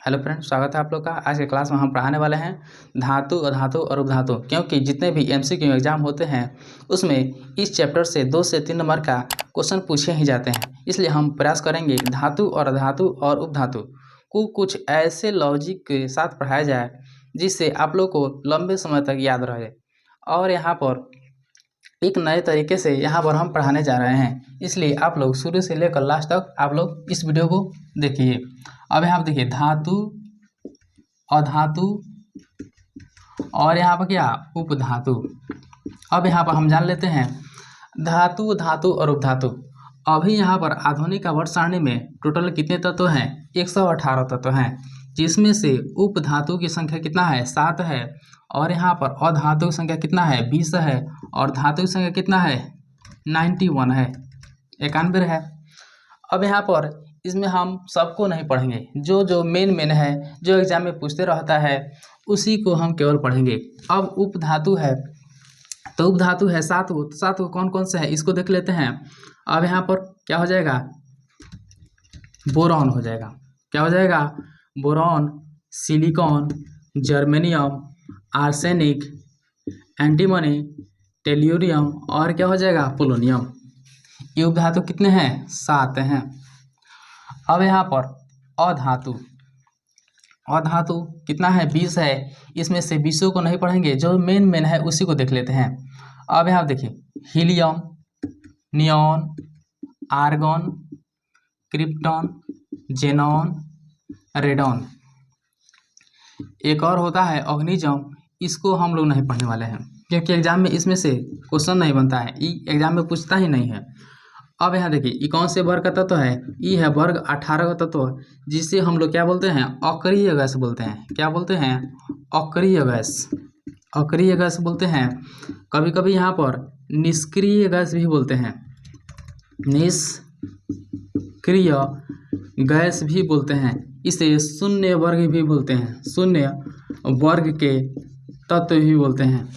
Hello friends, स्वागत है आप लोग का। आज के क्लास में हम पढ़ाने वाले हैं धातु, अधातु और उपधातु। क्योंकि जितने भी एमसीक्यू एग्जाम होते हैं उसमें इस चैप्टर से 2 से 3 नंबर का क्वेश्चन पूछे ही जाते हैं। इसलिए हम प्रयास करेंगे धातु और अधातु और उपधातु को कुछ ऐसे लॉजिक के साथ पढ़ाया जाए जिससे आप लोग को लंबे समय तक याद रहे। और यहाँ पर एक नए तरीके से यहाँ पर हम पढ़ाने जा रहे हैं, इसलिए आप लोग शुरू से लेकर लास्ट तक आप लोग इस वीडियो को देखिए। अब यहाँ पर देखिए धातु, अधातु और यहाँ पर क्या उपधातु। अब यहाँ पर हम जान लेते हैं धातु, धातु और उपधातु। अभी यहाँ पर आधुनिक आवर्त सारणी में टोटल कितने तत्व हैं? 118 तत्व हैं, जिसमें से उपधातु की संख्या कितना है? 7 है। और यहाँ पर अधातु की संख्या कितना है? 20 है। और धातु की संख्या कितना है? 91 है, 91 है। अब यहाँ पर इसमें हम सबको नहीं पढ़ेंगे, जो जो मेन है, जो एग्जाम में पूछते रहता है उसी को हम केवल पढ़ेंगे। अब उपधातु है, तो उपधातु है 7 गो। 7 गो कौन कौन से है इसको देख लेते हैं। अब यहाँ पर क्या हो जाएगा? बोरॉन हो जाएगा। क्या हो जाएगा? Boron, silicon, germanium, arsenic, antimony, tellurium और क्या हो जाएगा? पोलोनियम। ये उपधातु कितने हैं? 7 हैं। अब यहाँ पर अधातु, अधातु कितना है? 20 है। इसमें से 20 को नहीं पढ़ेंगे, जो मेन है उसी को देख लेते हैं। अब यहाँ देखिए helium, neon, argon, krypton, xenon, radon. एक और होता है ऑर्गेनिज्म, इसको हम लोग नहीं पढ़ने वाले हैं क्योंकि एग्जाम में इसमें से क्वेश्चन नहीं बनता है, एग्जाम में पूछता ही नहीं है। अब यहाँ देखिए ई कौन से वर्ग का तत्व है? ई है वर्ग 18 का तत्व, जिसे हम लोग क्या बोलते हैं? अक्रिय गैस बोलते हैं। क्या बोलते हैं? अक्रिय गैस, अक्रिय गैस बोलते हैं। कभी कभी यहाँ पर निष्क्रिय गैस भी बोलते हैं, निष्क्रिय गैस भी बोलते हैं। इसे शून्य वर्ग भी बोलते हैं, शून्य वर्ग के तत्व भी बोलते हैं।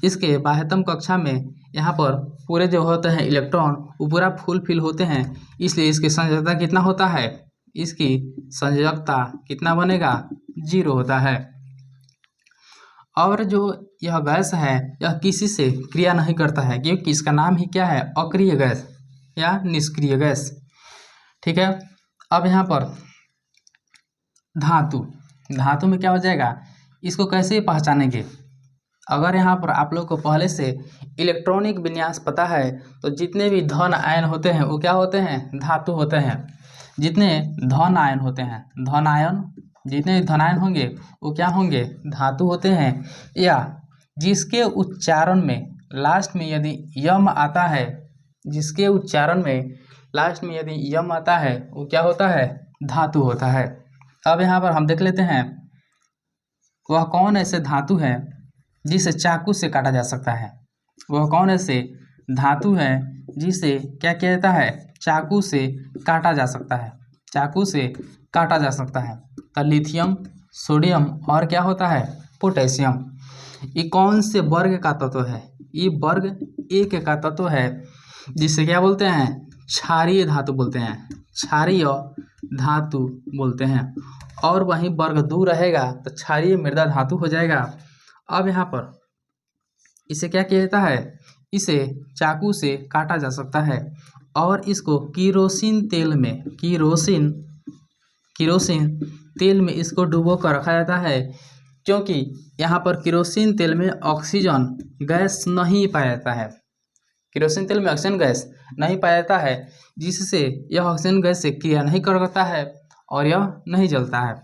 इसके बाह्यतम कक्षा में यहाँ पर पूरे जो होते हैं इलेक्ट्रॉन वो पूरा फुल फिल होते हैं, इसलिए इसकी संयोजकता कितना होता है? इसकी संयोजकता कितना बनेगा? 0 होता है। और जो यह गैस है यह किसी से क्रिया नहीं करता है, क्योंकि इसका नाम ही क्या है? अक्रिय गैस या निष्क्रिय गैस। ठीक है। अब यहाँ पर धातु, धातु में क्या हो जाएगा? इसको कैसे पहचानेंगे? अगर यहाँ पर आप लोग को पहले से इलेक्ट्रॉनिक विन्यास पता है तो जितने भी धन आयन होते हैं वो क्या होते हैं? धातु होते हैं। जितने धन आयन होते हैं, धन आयन, जितने धन आयन होंगे वो क्या होंगे? धातु होते हैं। या जिसके उच्चारण में लास्ट में यदि यम आता है, जिसके उच्चारण में लास्ट में यदि यम आता है वो क्या होता है? धातु होता है। अब यहाँ पर हम देख लेते हैं वह कौन ऐसे धातु है जिसे चाकू से काटा जा सकता है। वह कौन ऐसे धातु है जिसे क्या कहता है? चाकू से काटा जा सकता है, चाकू से काटा जा सकता है। तो लिथियम, सोडियम और क्या होता है? पोटेशियम। ये कौन से वर्ग का तत्व है? ये वर्ग 1 का तत्व है, जिसे क्या बोलते हैं? क्षारीय धातु बोलते हैं, क्षारीय धातु बोलते हैं। और वहीं वर्ग 2 रहेगा तो क्षारीय मृदा धातु हो जाएगा। अब यहाँ पर इसे क्या कहता है? इसे चाकू से काटा जा सकता है और इसको किरोसिन तेल में, किरोसिन तेल में इसको डुबो कर रखा जाता है, क्योंकि यहाँ पर किरोसिन तेल में ऑक्सीजन गैस नहीं पाया जाता है। किरोसिन तेल में ऑक्सीजन गैस नहीं पाया जाता है, जिससे यह ऑक्सीजन गैस से क्रिया नहीं करता है और यह नहीं जलता है।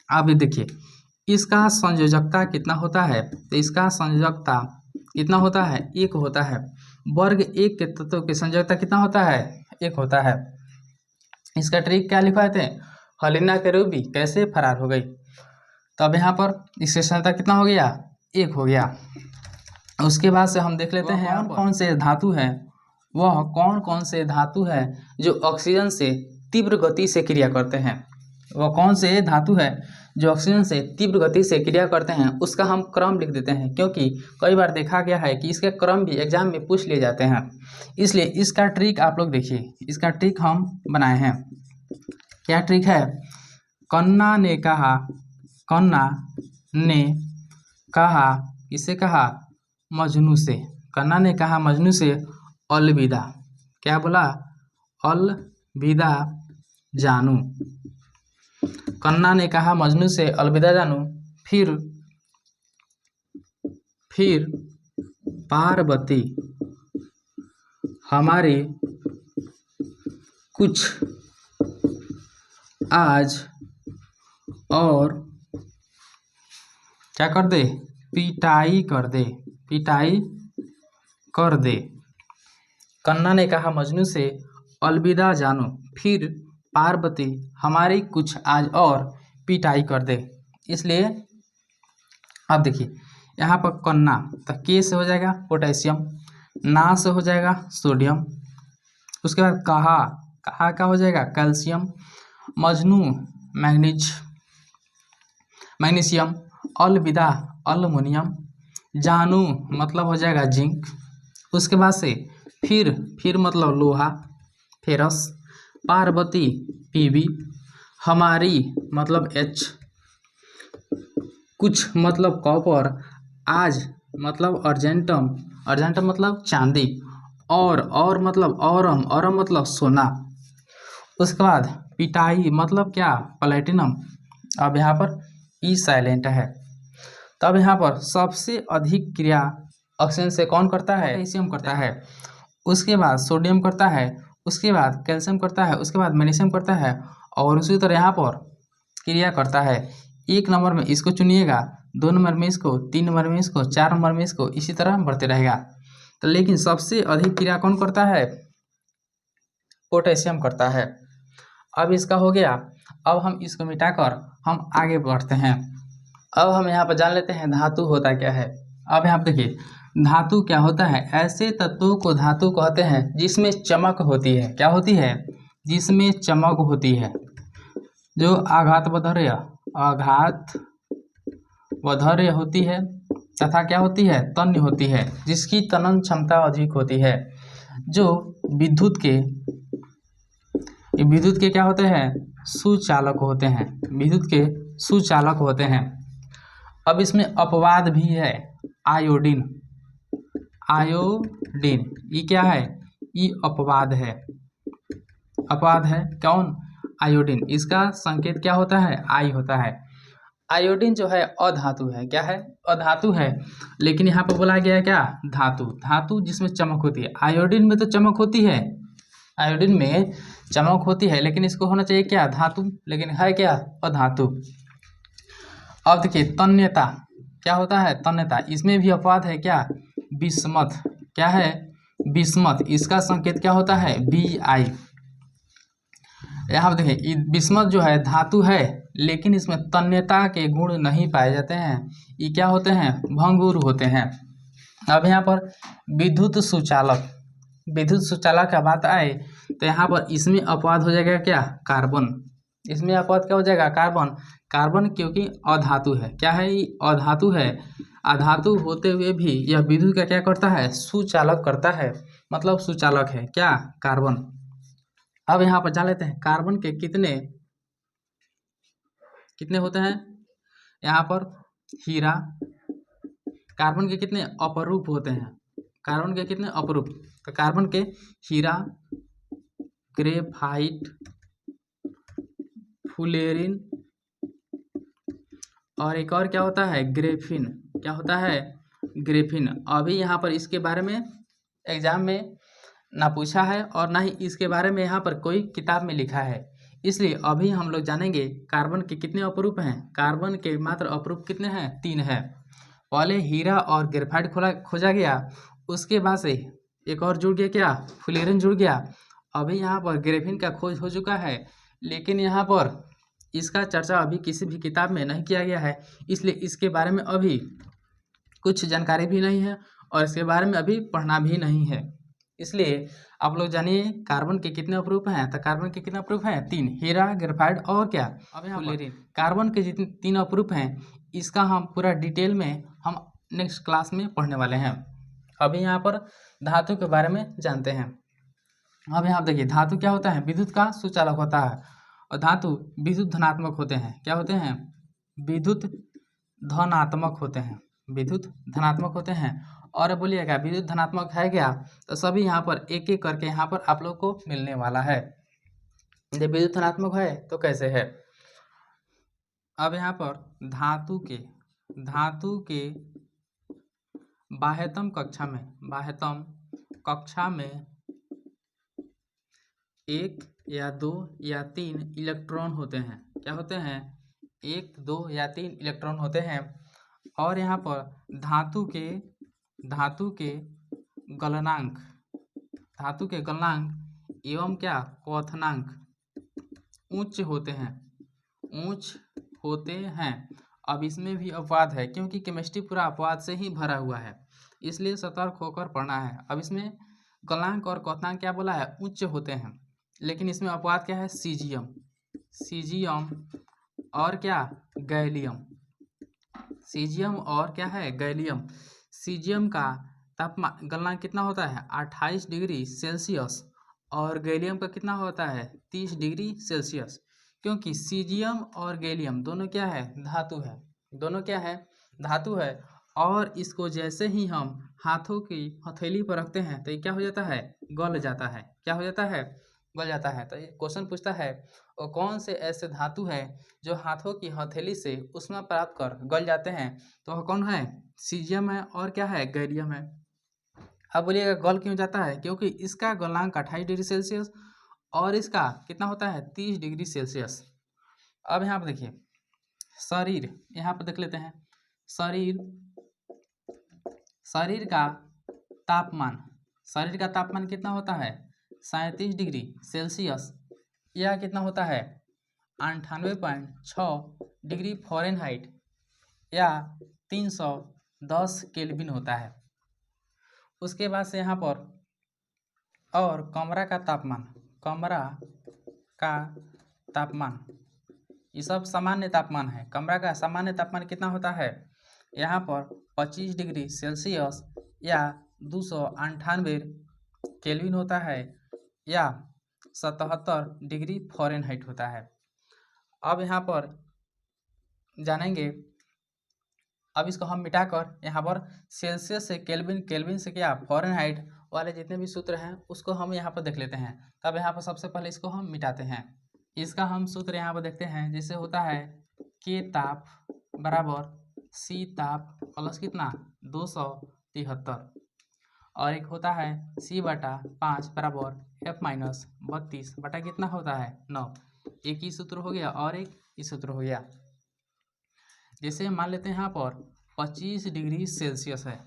अब देखिए इसका संयोजकता कितना होता है? तो इसका संयोजकता कितना होता है? 1 होता है। वर्ग 1 के तत्व की संयोजकता कितना होता है? 1 होता है। इसका ट्रिक क्या लिखवाए थे? हेलेना के रूबी कैसे फरार हो गई। तो अब यहाँ पर इसकी संयोजकता कितना हो गया? 1 हो गया। उसके बाद से हम देख लेते हैं कौन कौन से धातु है, वह कौन कौन से धातु है जो ऑक्सीजन से तीव्र गति से क्रिया करते हैं। वह कौन से धातु है जो ऑक्सीजन से तीव्र गति से क्रिया करते हैं, उसका हम क्रम लिख देते हैं, क्योंकि कई बार देखा गया है कि इसके क्रम भी एग्जाम में पूछ लिए जाते हैं। इसलिए इसका ट्रिक आप लोग देखिए, इसका ट्रिक हम बनाए हैं। क्या ट्रिक है? कन्ना ने कहा, कन्ना ने कहा, किसे कहा? मजनू से। कन्ना ने कहा मजनू से अलविदा। क्या बोला? अलविदा जानू। कन्ना ने कहा मजनू से अलविदा जानू। फिर पार्वती हमारी कुछ आज और क्या कर दे? पिटाई कर दे, पिटाई कर दे। कन्ना ने कहा मजनू से अलविदा जानू, फिर पार्वती हमारी कुछ आज और पिटाई कर दे। इसलिए अब देखिए यहाँ पर कन्ना तो के से हो जाएगा पोटेशियम, ना से हो जाएगा सोडियम, उसके बाद कहा, कहा का हो जाएगा कैल्शियम, मजनू मैग्नीशियम, अलविदा एल्युमिनियम, जानू मतलब हो जाएगा जिंक, उसके बाद से फिर मतलब लोहा फेरस, पार्वती पीबी, हमारी मतलब एच, कुछ मतलब कॉपर, आज मतलब अर्जेंटम, अर्जेंटम मतलब चांदी, और मतलब औरम मतलब सोना, उसके बाद पिटाई मतलब क्या? प्लेटिनम। अब यहाँ पर ई साइलेंट है। तब यहाँ पर सबसे अधिक क्रिया ऑक्सीजन से कौन करता है? पोटेशियम करता है, उसके बाद सोडियम करता है, उसके बाद कैल्शियम करता है, उसके बाद मैग्नीशियम करता है, और उसी तरह यहाँ पर क्रिया करता है। 1 नंबर में इसको चुनिएगा, 2 नंबर में इसको, 3 नंबर में इसको, 4 नंबर में इसको, इसी तरह बढ़ते रहेगा। तो लेकिन सबसे अधिक क्रिया कौन करता है? पोटेशियम करता है। अब इसका हो गया। अब हम इसको मिटाकर हम आगे बढ़ते हैं। अब हम यहाँ पर जान लेते हैं धातु होता क्या है। अब यहाँ पर देखिए धातु क्या होता है? ऐसे तत्वों को धातु कहते हैं जिसमें चमक होती है। क्या होती है? जिसमें चमक होती है, जो आघातवधर्य होती है तथा क्या होती है? तन्य होती है, जिसकी तनन क्षमता अधिक होती है, जो विद्युत के क्या होते हैं? सुचालक होते हैं, विद्युत के सुचालक होते हैं। अब इसमें अपवाद भी है, आयोडीन। ये क्या है? ये अपवाद है। अपवाद है कौन? आयोडीन। इसका संकेत क्या होता है? आई होता है। आयोडीन जो है अधातु है। क्या है? अधातु है, लेकिन यहाँ पर बोला गया है क्या? धातु। धातु जिसमें चमक होती है। आयोडीन में तो चमक होती है, आयोडीन में चमक होती है, लेकिन इसको होना चाहिए क्या? धातु, लेकिन है क्या? अधातु। अब देखिए तन्यता क्या होता है? तन्यता, इसमें भी अपवाद है क्या? बिस्मथ। क्या है? बिस्मथ। इसका संकेत क्या होता है? Bi। यहाँ पर देखिए बिस्मथ जो है धातु है, लेकिन इसमें तन्यता के गुण नहीं पाए जाते हैं। ये क्या होते हैं? भंगुर होते हैं। अब यहाँ पर विद्युत सुचालक का बात आए तो यहाँ पर इसमें अपवाद हो जाएगा क्या? कार्बन। इसमें अपवाद क्या हो जाएगा? कार्बन। कार्बन क्योंकि अधातु है। क्या है? ये अधातु है। अधातु होते हुए भी यह विद्युत का क्या करता है? सुचालक करता है, मतलब सुचालक है। क्या? कार्बन। अब यहाँ पर जान लेते हैं कार्बन के कितने होते हैं। यहाँ पर हीरा। कार्बन के कितने अपरूप होते हैं? कार्बन के कितने अपरूप? तो कार्बन के हीरा, ग्रेफाइट, फुलेरिन, और एक और क्या होता है? ग्रेफिन। क्या होता है? ग्रेफिन। अभी यहाँ पर इसके बारे में एग्जाम में ना पूछा है और ना ही इसके बारे में यहाँ पर कोई किताब में लिखा है, इसलिए अभी हम लोग जानेंगे कार्बन के कितने अपरूप हैं। कार्बन के मात्र अपरूप कितने हैं? 3 है। पहले हीरा और ग्रेफाइट खोजा गया, उसके बाद से एक और जुड़ गया क्या? फुलेरिन जुड़ गया। अभी यहाँ पर ग्रेफिन का खोज हो चुका है, लेकिन यहाँ पर इसका चर्चा अभी किसी भी किताब में नहीं किया गया है, इसलिए इसके बारे में अभी कुछ जानकारी भी नहीं है और इसके बारे में अभी पढ़ना भी नहीं है। इसलिए आप लोग जानिए कार्बन के कितने अपरूप हैं। तो कार्बन के कितने अपरूप हैं? 3, हीरा, ग्रेफाइट और क्या? अब यहाँ फुलेरिन। कार्बन के जितने 3 अपरूप हैं, इसका हम पूरा डिटेल में हम नेक्स्ट क्लास में पढ़ने वाले हैं। अभी यहाँ पर धातु के बारे में जानते हैं। अब यहाँ देखिए धातु क्या होता है? विद्युत का सुचालक होता है। और धातु विद्युत धनात्मक होते हैं। क्या होते हैं? विद्युत धनात्मक होते हैं। विद्युत धनात्मक होते हैं। और बोलिएगा विद्युत धनात्मक है क्या? तो सभी यहाँ पर एक एक करके यहाँ पर आप लोग को मिलने वाला है। जब विद्युत धनात्मक है तो कैसे है? अब यहाँ पर धातु के बाह्यतम कक्षा में 1 या 2 या 3 इलेक्ट्रॉन होते हैं। क्या होते हैं? 1, 2 या 3 इलेक्ट्रॉन होते हैं। और यहाँ पर धातु के गलनांक एवं क्या क्वथनांक उच्च होते हैं। अब इसमें भी अपवाद है, क्योंकि केमिस्ट्री पूरा अपवाद से ही भरा हुआ है, इसलिए सतर्क होकर पढ़ना है। अब इसमें गलनांक और क्वथनांक क्या बोला है? उच्च होते हैं। लेकिन इसमें अपवाद क्या है? सीजियम और क्या? गैलियम। सीजियम और क्या है? गैलियम। सीजियम का तापमान गलनांक कितना होता है? 28 डिग्री सेल्सियस। और गैलियम का कितना होता है? 30 डिग्री सेल्सियस। क्योंकि सीजियम और गैलियम दोनों क्या है? धातु है। दोनों क्या है? धातु है। और इसको जैसे ही हम हाथों की हथेली पर रखते हैं तो ये क्या हो जाता है? गल जाता है। क्या हो जाता है? गल जाता है। तो ये क्वेश्चन पूछता है और कौन से ऐसे धातु है जो हाथों की हथेली से ऊष्मा प्राप्त कर गल जाते हैं? तो वह कौन है? सीजियम है और क्या है? गैलियम है। अब बोलिएगा गल क्यों जाता है? क्योंकि इसका गलनांक 28 डिग्री सेल्सियस और इसका कितना होता है? 30 डिग्री सेल्सियस। अब यहाँ पर देखिए शरीर, यहाँ पर देख लेते हैं शरीर का तापमान कितना होता है? 37 डिग्री सेल्सियस। यह कितना होता है? 98.6 डिग्री फ़ारेनहाइट या 310 केल्विन होता है। उसके बाद से यहाँ पर और कमरा का तापमान ये सब सामान्य तापमान है। कमरा का सामान्य तापमान कितना होता है? यहाँ पर 25 डिग्री सेल्सियस या 298 केल्विन होता है या 77 डिग्री फ़ारेनहाइट होता है। अब यहाँ पर जानेंगे, अब इसको हम मिटाकर यहाँ पर सेल्सियस से केल्विन, केल्विन से क्या फ़ारेनहाइट वाले जितने भी सूत्र हैं उसको हम यहाँ पर देख लेते हैं। तब यहाँ पर सबसे पहले इसको हम मिटाते हैं। इसका हम सूत्र यहाँ पर देखते हैं, जैसे होता है के ताप बराबर सी ताप प्लस कितना 273 और एक होता है C/5 बराबर F-32 बटा कितना होता है 9। एक ही सूत्र हो गया और एक ही सूत्र हो गया। जैसे मान लेते हैं यहाँ पर 25 डिग्री सेल्सियस है,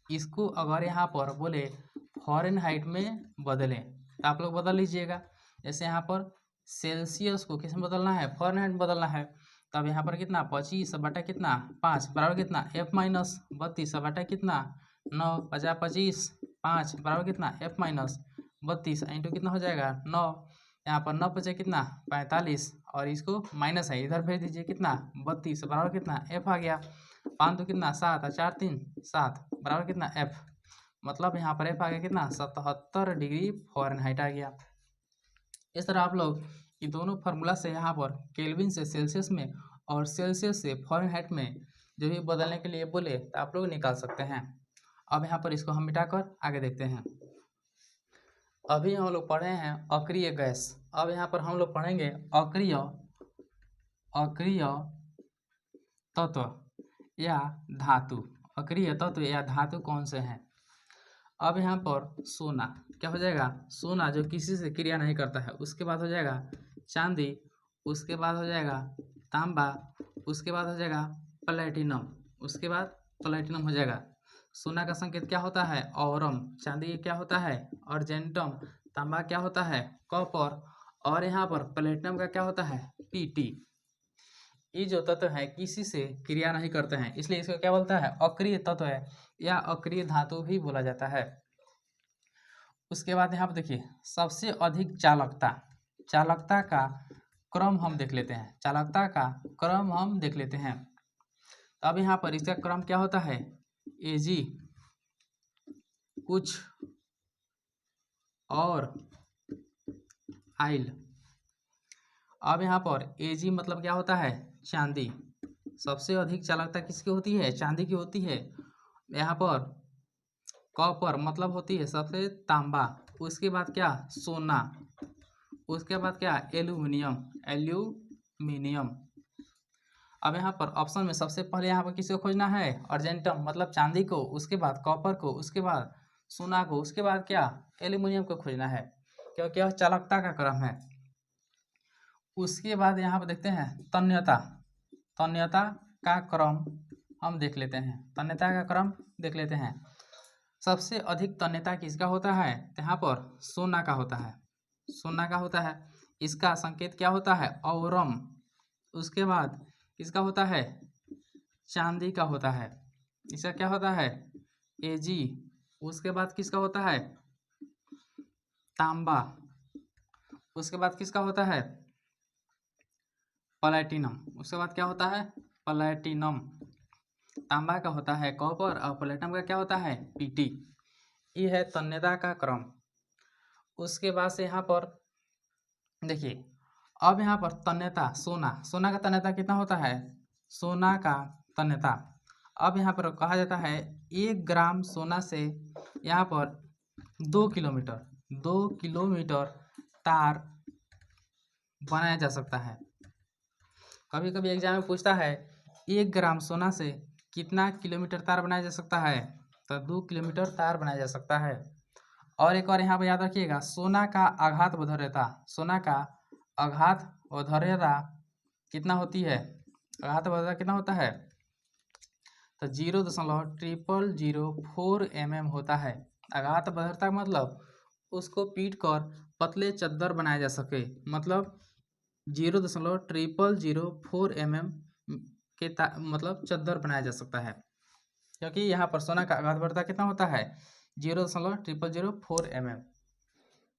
इसको अगर यहाँ पर बोले फ़ारेनहाइट में बदलें तो आप लोग बदल लीजिएगा। जैसे यहाँ पर सेल्सियस को किस में बदलना है? फ़ारेनहाइट में बदलना है। तब यहाँ पर कितना 25 बटा कितना 5 बराबर कितना F-32 बटा कितना 9 50 25 5 बराबर कितना F-32 इंटू कितना हो जाएगा 9। यहाँ पर 9 बचे कितना 45 और इसको माइनस है इधर भेज दीजिए कितना 32 बराबर कितना F आ गया। 5 तो कितना 7 और 4 3 7 बराबर कितना F, मतलब यहाँ पर F आ गया कितना 77 डिग्री फ़ारेनहाइट आ गया। इस तरह आप लोग ये दोनों फार्मूला से यहाँ पर केल्विन से सेल्सियस में और सेल्सियस से फ़ारेनहाइट में जो भी बदलने के लिए बोले तो आप लोग निकाल सकते हैं। अब यहाँ पर इसको हम मिटाकर आगे देखते हैं। अभी हम लोग पढ़े हैं अक्रिय गैस। अब यहाँ पर हम लोग पढ़ेंगे अक्रिय तत्व या धातु। अक्रिय तत्व या धातु कौन से हैं? अब यहाँ पर सोना क्या हो जाएगा? सोना जो किसी से क्रिया नहीं करता है। उसके बाद हो जाएगा चांदी, उसके बाद हो जाएगा तांबा, उसके बाद हो जाएगा प्लेटिनम, उसके बाद प्लेटिनम हो जाएगा। सोना का संकेत क्या होता है? औरम। चांदी क्या होता है? अर्जेंटम। तांबा क्या होता है? कॉपर। और यहाँ पर प्लेटिनम का क्या होता है? पीटी। ये जो तत्व है किसी से क्रिया नहीं करते हैं, इसलिए इसको क्या बोलता है? अक्रिय तत्व है या अक्रिय धातु भी बोला जाता है। उसके बाद यहाँ पर देखिए सबसे अधिक चालकता का क्रम हम देख लेते हैं। अब यहाँ पर इसका क्रम क्या होता है? Ag कुछ और आइल। अब यहाँ पर Ag मतलब क्या होता है, चांदी। सबसे अधिक चालकता किसकी होती है, चांदी की होती है। यहाँ पर कॉपर मतलब होती है सबसे तांबा। उसके बाद क्या, सोना। उसके बाद क्या, एल्यूमिनियम, एल्यूमिनियम। अब यहाँ पर ऑप्शन में सबसे पहले यहाँ पर किसको खोजना है, अर्जेंटम मतलब चांदी को, उसके बाद कॉपर को, उसके बाद सोना को, उसके बाद क्या, एल्यूमिनियम को खोजना है, क्योंकि यह चालकता का क्रम है। उसके बाद यहाँ पर देखते हैं तन्यता। तन्यता का क्रम हम देख लेते हैं, तन्यता का क्रम देख लेते हैं। सबसे अधिक तन्यता किसका होता है, तो यहाँ पर सोना का होता है, सोना का होता है। इसका संकेत क्या होता है, औरम। उसके बाद किसका होता है, चांदी का होता है। इसका क्या होता है, Ag। उसके बाद किसका होता है, तांबा। उसके बाद किसका होता है, प्लैटिनम। उसके बाद क्या होता है, प्लैटिनम। तांबा का होता है कॉपर और प्लेटिनम का क्या होता है, Pt। ये है तन्यता का क्रम। उसके बाद से यहाँ पर देखिए, अब यहाँ पर तन्यता, सोना, सोना का तन्यता कितना होता है, सोना का तन्यता। अब यहाँ पर कहा जाता है 1 ग्राम सोना से यहाँ पर 2 किलोमीटर तार बनाया जा सकता है। कभी कभी एग्जाम में पूछता है 1 ग्राम सोना से कितना किलोमीटर तार बनाया जा सकता है, तो 2 किलोमीटर तार बनाया जा सकता है। और एक और यहाँ पर याद रखिएगा, सोना का आघात वधर्यता, सोना का आघात वधर्यता कितना होती है, आघात वधर्यता कितना होता है, तो 0.0004 mm होता है। आघात वधर्यता मतलब उसको पीट कर पतले चद्दर बनाया जा सके, मतलब 0.0004 mm के मतलब चद्दर बनाया जा सकता है, क्योंकि यहाँ पर सोना का आघात वधर्यता कितना होता है, 0.0004 mm।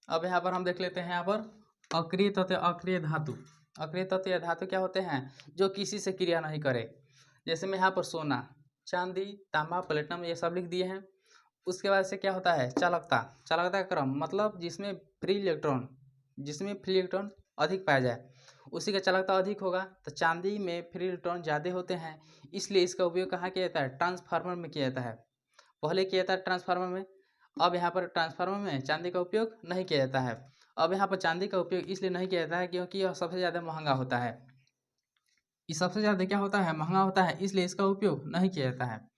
अब यहाँ पर हम देख लेते हैं, यहाँ पर अक्रिय तत्व, अक्रिय धातु। अक्रिय तत्व या धातु क्या होते हैं, जो किसी से क्रिया नहीं करे। जैसे मैं यहाँ पर सोना, चांदी, तांबा, प्लेटिनम ये सब लिख दिए हैं। उसके बाद से क्या होता है, चालकता। चालकता का क्रम मतलब जिसमें फ्री इलेक्ट्रॉन अधिक पाया जाए उसी का चालकता अधिक होगा। तो चांदी में फ्री इलेक्ट्रॉन ज़्यादा होते हैं, इसलिए इसका उपयोग कहाँ किया जाता है, ट्रांसफार्मर में किया जाता है। पहले किया जाता है ट्रांसफार्मर में, अब यहाँ पर ट्रांसफार्मर में चांदी का उपयोग नहीं किया जाता है। अब यहाँ पर चांदी का उपयोग इसलिए नहीं किया जाता है क्योंकि यह सबसे ज़्यादा महंगा होता है। ये सबसे ज़्यादा क्या होता है, महंगा होता है, इसलिए इसका उपयोग नहीं किया जाता है।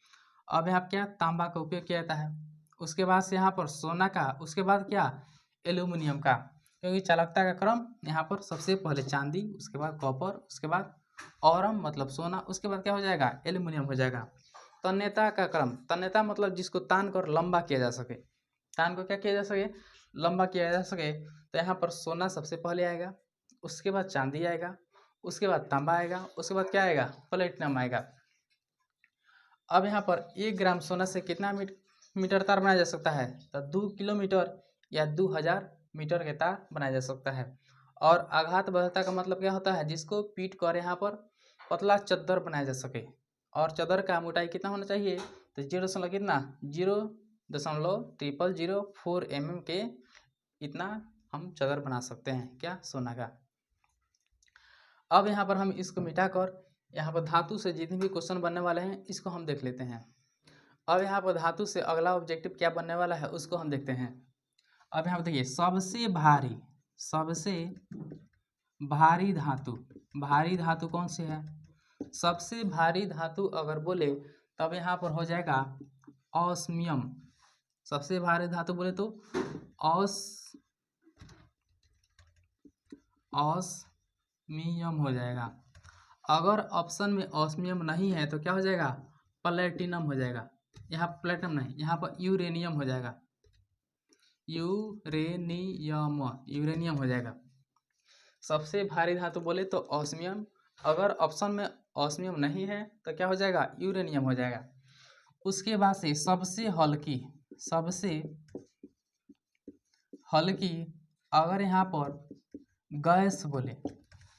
अब यहाँ क्या, तांबा का उपयोग किया जाता है। उसके बाद से यहाँ पर सोना का, उसके बाद क्या, एल्यूमिनियम का, क्योंकि चालकता का क्रम यहाँ पर सबसे पहले चांदी, उसके बाद कॉपर, उसके बाद औरम मतलब सोना, उसके बाद क्या हो जाएगा, एल्यूमिनियम हो जाएगा। तन्यता का क्रम, तन्यता मतलब जिसको तान कर लंबा किया जा सके, तान को क्या किया जा सके, लंबा किया जा सके। तो यहाँ पर सोना सबसे पहले आएगा, उसके बाद चांदी आएगा, उसके बाद तांबा आएगा, उसके बाद क्या आएगा, प्लेटिनम आएगा। अब यहाँ पर 1 ग्राम सोना से कितना मीटर तार बनाया जा सकता है, तो 2 किलोमीटर या 2000 मीटर के तार बनाया जा सकता है। और आघात वधर्यता का मतलब क्या होता है, जिसको पीट कर यहाँ पर पतला चद्दर बनाया जा सके। और चद्दर का मोटाई कितना होना चाहिए, तो 0.0004 mm के इतना हम चद्दर बना सकते हैं, क्या, सोना का। अब यहाँ पर हम इसको मिटाकर यहाँ पर धातु से जितने भी क्वेश्चन बनने वाले हैं इसको हम देख लेते हैं। अब यहाँ पर धातु से अगला ऑब्जेक्टिव क्या बनने वाला है उसको हम देखते हैं। अब यहाँ पर देखिए, सबसे भारी धातु, भारी धातु कौन सी है, सबसे भारी धातु अगर बोले तब यहाँ पर हो जाएगा ऑस्मियम। सबसे भारी धातु बोले तो ऑस्मियम हो जाएगा। अगर ऑप्शन में ऑस्मियम नहीं है तो क्या हो जाएगा, प्लेटिनम हो जाएगा। यहाँ प्लेटिनम नहीं, यहाँ पर यूरेनियम हो जाएगा, यूरेनियम हो जाएगा। सबसे भारी धातु बोले तो ऑस्मियम, अगर ऑप्शन में ऑस्मियम नहीं है तो क्या हो जाएगा, यूरेनियम हो जाएगा। उसके बाद से सबसे हल्की अगर यहाँ पर गैस बोले,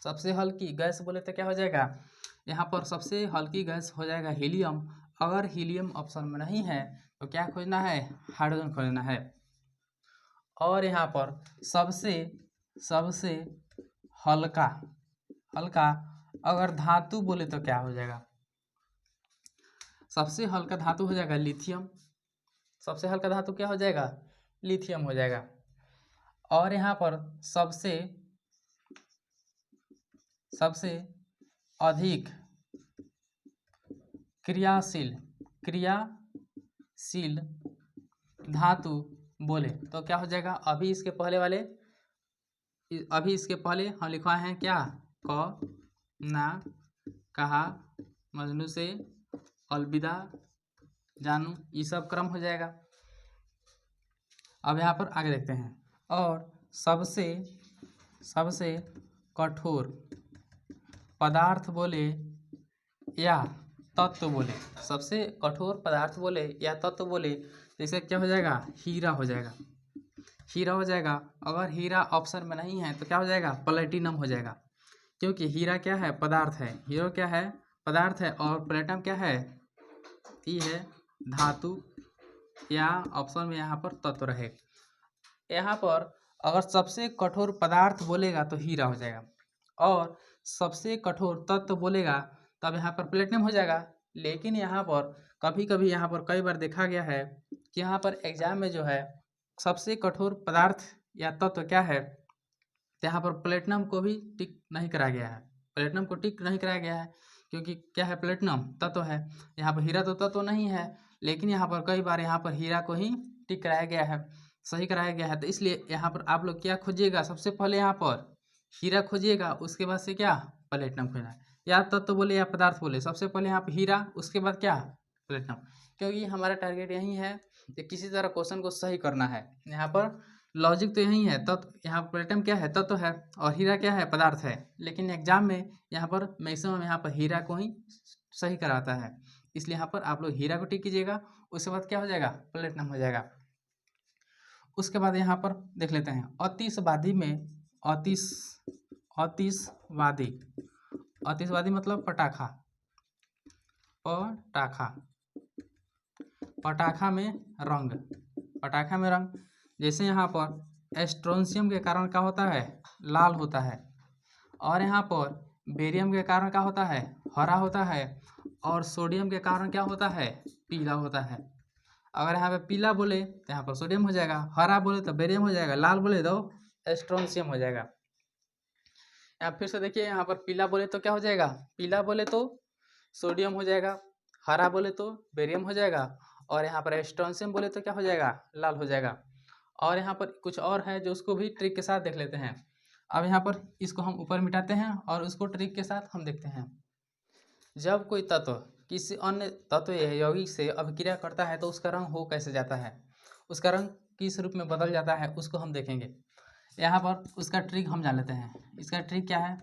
सबसे हल्की गैस बोले तो क्या हो जाएगा, यहाँ पर सबसे हल्की गैस हो जाएगा हीलियम। अगर हीलियम ऑप्शन में नहीं है तो क्या खोजना है, हाइड्रोजन खोजना है। और यहाँ पर सबसे हल्का हल्का अगर धातु बोले तो क्या हो जाएगा? सबसे हल्का धातु हो जाएगा लिथियम। सबसे हल्का धातु क्या हो जाएगा? लिथियम हो जाएगा। और यहाँ पर सबसे अधिक क्रियाशील धातु बोले तो क्या हो जाएगा? अभी इसके पहले हम लिखवाए हैं क्या? क, ना, कहा, मजनू से, अलविदा, जानू, ये सब क्रम हो जाएगा। अब यहाँ पर आगे देखते हैं। और सबसे कठोर पदार्थ बोले या तत्व बोले, सबसे कठोर पदार्थ बोले या तत्व बोले तो इसका क्या हो जाएगा? हीरा हो जाएगा। हीरा हो जाएगा। अगर हीरा ऑप्शन में नहीं है तो क्या हो जाएगा? प्लेटिनम हो जाएगा। क्योंकि हीरा क्या है? पदार्थ है। हीरो क्या है? पदार्थ है। और प्लेटिनम क्या है? ये है धातु, या ऑप्शन में यहाँ पर तत्व रहे। यहाँ पर अगर सबसे कठोर पदार्थ बोलेगा तो हीरा हो जाएगा, और सबसे कठोर तत्व बोलेगा तब यहाँ पर प्लेटिनम हो जाएगा। लेकिन यहाँ पर कभी कभी यहाँ पर कई बार देखा गया है कि यहाँ पर एग्जाम में जो है सबसे कठोर पदार्थ या तत्व क्या है, तो यहाँ पर प्लेटिनम को भी टिक नहीं कराया गया है। प्लेटिनम को टिक नहीं कराया गया है क्योंकि क्या है? प्लेटिनम तत्व है। यहाँ पर हीरा तो तत्व नहीं है, लेकिन यहाँ पर कई बार यहाँ पर हीरा को ही टिक कराया गया है, सही कराया गया है। तो इसलिए यहाँ पर आप लोग क्या खोजिएगा? सबसे पहले यहाँ पर हीरा खोजिएगा, उसके बाद से क्या? प्लेटिनम खोजना। या तत्व बोले या पदार्थ बोले, सबसे पहले यहाँ पर हीरा, उसके बाद क्या? प्लेटिनम। क्योंकि हमारा टारगेट यही है कि किसी तरह क्वेश्चन को सही करना है। यहाँ पर लॉजिक तो यही है। तत्व यहाँ प्लेटिनम क्या है? तत्व है। और हीरा क्या है? पदार्थ है। लेकिन एग्जाम में यहाँ पर मैक्सिमम यहाँ पर हीरा को ही सही कराता है, इसलिए यहाँ पर आप लोग हीरा को टिक कीजिएगा। उसके बाद क्या हो जाएगा? प्लेटिनम हो जाएगा। उसके बाद यहाँ पर देख लेते हैं अतिशबादी में अतिशबादी मतलब पटाखा। पटाखा में रंग जैसे यहाँ पर स्ट्रोंशियम के कारण क्या होता है? लाल होता है। और यहाँ पर बेरियम के कारण क्या होता है? हरा होता है। और सोडियम के कारण क्या होता है? पीला होता है। अगर यहाँ पे पीला बोले तो यहाँ पर सोडियम हो जाएगा, हरा बोले तो बेरियम हो जाएगा, लाल बोले तो स्ट्रोंशियम हो जाएगा। यहाँ फिर से देखिए, यहाँ पर पीला बोले तो क्या हो जाएगा? पीला बोले तो सोडियम हो जाएगा, हरा बोले तो बेरियम हो जाएगा, और यहाँ पर स्ट्रोंशियम बोले तो क्या हो जाएगा? लाल हो जाएगा। और यहाँ पर कुछ और है जो उसको भी ट्रिक के साथ देख लेते हैं। अब यहाँ पर इसको हम ऊपर मिटाते हैं और उसको ट्रिक के साथ हम देखते हैं। जब कोई तत्व किसी अन्य तत्व या यौगिक से अभिक्रिया करता है तो उसका रंग हो कैसे जाता है, उसका रंग किस रूप में बदल जाता है, उसको हम देखेंगे। यहाँ पर उसका ट्रिक हम जान लेते हैं। इसका ट्रिक क्या है?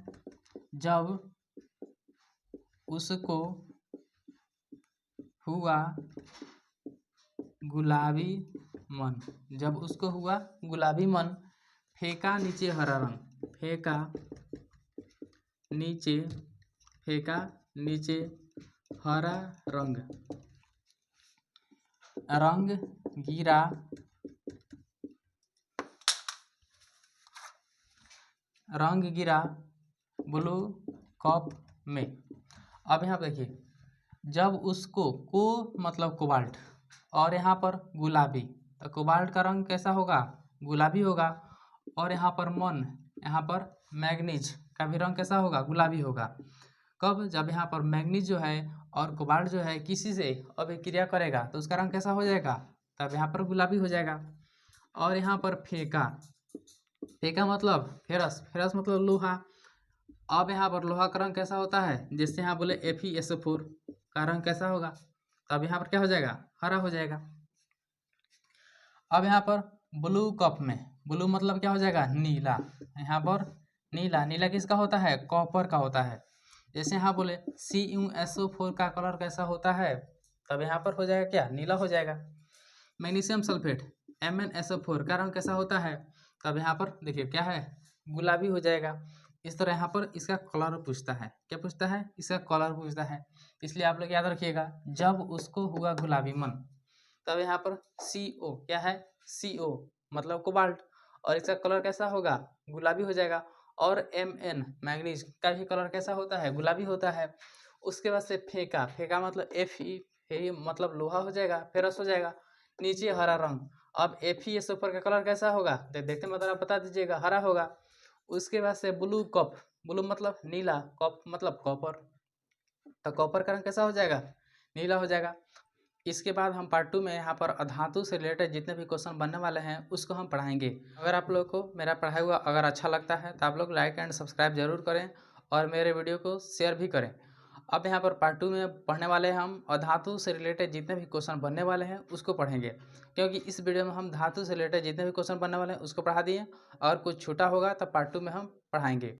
जब उसको हुआ गुलाबी मन, फेंका नीचे हरा रंग, रंग गिरा ब्लू कप में। अब यहाँ पर देखिए, जब उसको को मतलब कोबाल्ट, और यहाँ पर गुलाबी, तो कोबाल्ट का रंग कैसा होगा? गुलाबी होगा। और यहाँ पर यहाँ पर मैग्नीज का भी रंग कैसा होगा? गुलाबी होगा। कब? जब यहाँ पर मैग्नीज जो है और कोबाल्ट जो है किसी से अभिक्रिया करेगा तो उसका रंग कैसा हो जाएगा? तब यहाँ पर गुलाबी हो जाएगा। और यहाँ पर फेंका मतलब फेरस मतलब लोहा। अब यहाँ पर लोहा का रंग कैसा होता है? जैसे यहाँ बोले FeSO4 का रंग कैसा होगा? तब यहाँ पर क्या हो जाएगा? हरा हो जाएगा। अब यहाँ पर ब्लू कप में, ब्लू मतलब क्या हो जाएगा? नीला। यहाँ पर नीला किसका होता है? कॉपर का होता है। जैसे यहाँ बोले CuSO4 का कलर कैसा होता है? तब यहाँ पर हो जाएगा क्या? नीला हो जाएगा। मैग्नीशियम सल्फेट MnSO4 का रंग कैसा होता है? तब यहाँ पर देखिए क्या है? गुलाबी हो जाएगा। इस तरह यहाँ पर इसका कलर पूछता है। क्या पूछता है? इसका कलर पूछता है। इसलिए आप लोग याद रखिएगा, जब उसको हुआ गुलाबी मन, तब यहाँ पर CO क्या है? CO मतलब कोबाल्ट, और इसका कलर कैसा होगा? गुलाबी हो जाएगा। और Mn मैग्नीज का भी कलर कैसा होता है, गुलाबी होता है। उसके बाद से फेका, फेका मतलब Fe मतलब लोहा हो जाएगा, फेरस हो जाएगा। नीचे हरा रंग, अब Fe ऊपर का कलर कैसा होगा, देखते मतलब आप बता दीजिएगा, हरा होगा। उसके बाद से ब्लू कप, ब्लू मतलब नीला, कप मतलब कॉपर, तो कॉपर का रंग कैसा हो जाएगा, नीला हो जाएगा। इसके बाद हम पार्ट 2 में यहाँ पर अधातु से रिलेटेड जितने भी क्वेश्चन बनने वाले हैं उसको हम पढ़ाएंगे। अगर आप लोग को मेरा पढ़ाया हुआ अगर अच्छा लगता है तो आप लोग लाइक एंड सब्सक्राइब जरूर करें और मेरे वीडियो को शेयर भी करें। अब यहाँ पर पार्ट 2 में पढ़ने वाले हैं हम अधातु से रिलेटेड जितने भी क्वेश्चन बनने वाले हैं उसको पढ़ेंगे, क्योंकि इस वीडियो में हम धातु से रिलेटेड जितने भी क्वेश्चन बनने वाले हैं उसको पढ़ा दिए। और कुछ छूटा होगा तो पार्ट 2 में हम पढ़ाएंगे।